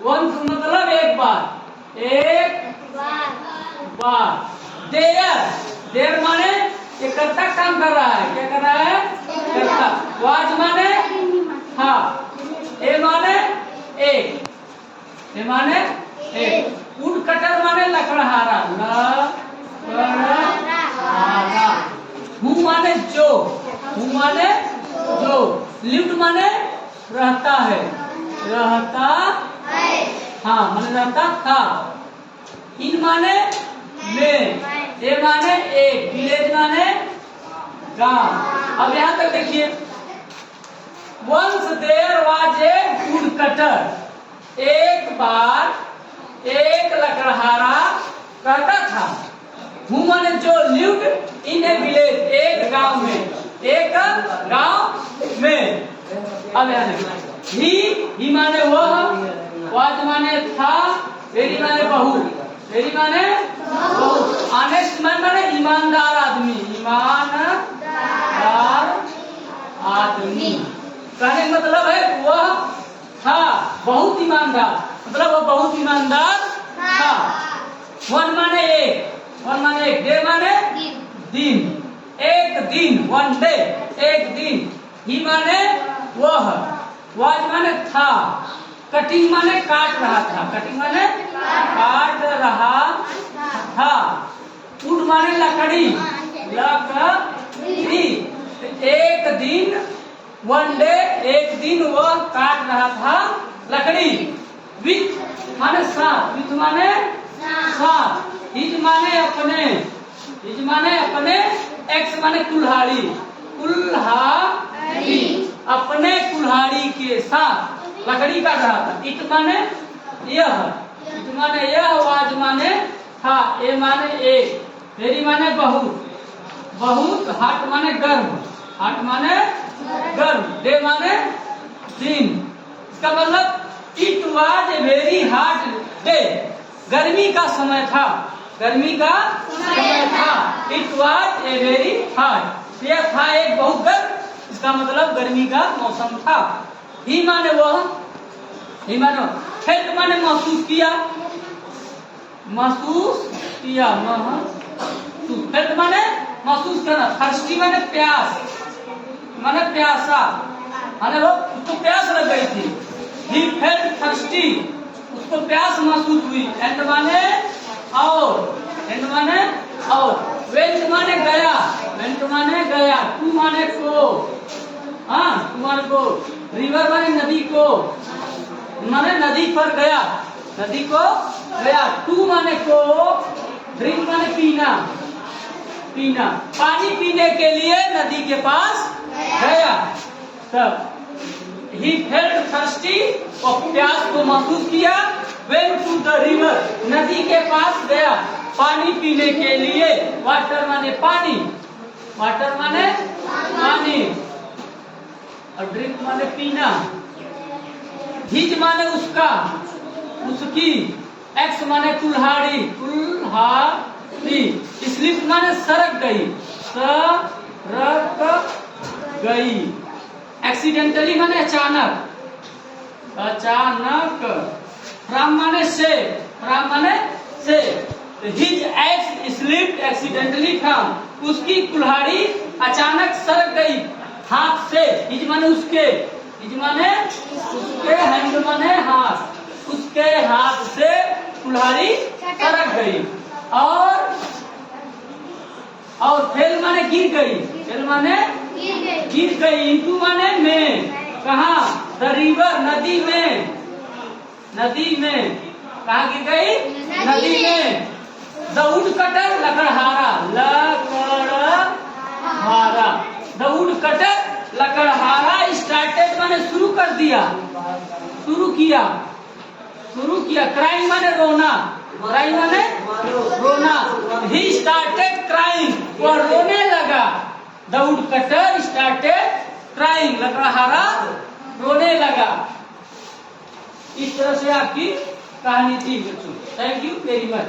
Once मतलब एक बार, एक बार। देयर माने ये कर्ता काम कर रहा है, क्या कर रहा है? कर्ता। वाज माने था, ए माने एक, ए माने एक। वुड कटर माने लकड़हारा, लकड़हारा। हूँ माने जो, हूँ माने जो। लिव्ड माने रहता है, रहता है, हाँ माने रहता था। इन माने में, ए माने एक, विलेज माने गांव। अब यहाँ तक देखिए, once there was a wood cutter, एक बार एक लकड़हारा रहता था। हूँ माने जो, लिव्ड इन ए विलेज, एक गांव में, एक गांव में। अब यहाँ देखिए, ही माने वह, वाज माने था, वेरी माने बहुत, वेरी माने बहुत। ऑनेस्ट माने ईमानदार आदमी, ईमानदार आदमी। कहने का मतलब है वह था बहुत ईमानदार, मतलब वह बहुत ईमानदार था। वन माने एक, वन माने एक, डे माने दिन, एक दिन, वन डे, एक दिन। ही माने वह, वाज माने था, कटिंग माने काट रहा था, कटिंग माने काट रहा था। वुड माने लकड़ी, लकड़ी। एक दिन, वन डे, एक दिन वह काट रहा था लकड़ी। विथ माने साथ, विथ माने साथ। हिज माने अपने, हिज माने अपने। एक्स माने कुल्हाड़ी, कुल्हाड़ी, अपने कुल्हाड़ी के साथ लकड़ी काट रहा था। इट माने यह, इट माने यह, वाज माने था, ए माने एक, वेरी माने बहुत, बहुत। हाट माने गर्म, हाट माने गर्म, डे माने दिन। इसका मतलब it was a very hot day, गर्मी का समय था, गर्मी का समय था। It was a very hot, यह था एक बहुत गर्म, इसका मतलब गर्मी का मौसम था। ही माने वह, ही माने फेल्ट माने महसूस किया, महसूस किया, महसूस। फेल्ट माने महसूस करना। थर्स्टी माने प्यास, माने प्यासा, माने वो उसको प्यास लग गई थी। ही फेल्ट थर्स्टी, उसको प्यास महसूस हुई। एंड माने और, एंड माने और। वेंट माने गया, वेंट माने गया। टू माने को, हाँ टू माने को। रिवर माने नदी को, माने नदी पर गया, नदी को गया। टू माने को, ड्रिंक माने पीना, पीना। पानी पीने के लिए नदी के पास गया। तब ही फेल्ट थर्स्टी, और प्यास को महसूस किया। वेंट टू द रिवर, नदी के पास गया पानी पीने के लिए। वाटर माने पानी, वाटर माने पानी, और ड्रिंक माने पीना। हिज माने उसका, उसकी। एक्स माने कुल्हाड़ी, कुल्हाड़ी। स्लिप माने सरक गई, सरक गई। एक्सीडेंटली माने अचानक, अचानक। फ्रॉम माने से, फ्रॉम माने से। His ex slipped accidentally from, उसकी कुल्हाड़ी अचानक सरक गई हाथ से। हिज माने उसके, हिज माने उसके, हैंड माने हाथ, उसके हाथ से कुल्हाड़ी सरक गई। और फेल माने गिर गई, फेल माने गिर गई। इंटू माने में, कहा? द रिवर, नदी में, नदी में। कहा गिर गई? नदी में। द वुड कटर, लकड़हारा, लकड़हारा। द वुड कटर, लकड़हारा। स्टार्टेड माने शुरू कर दिया, शुरू किया, शुरू किया। क्राइम माने रोना, क्राइम माने रोना। ही स्टार्टेड क्राइम, वह रोने लगा। The wood cutter started crying, लकड़हारा रोने लगा। इस तरह से आपकी कहानी थी बच्चों। Thank you very much.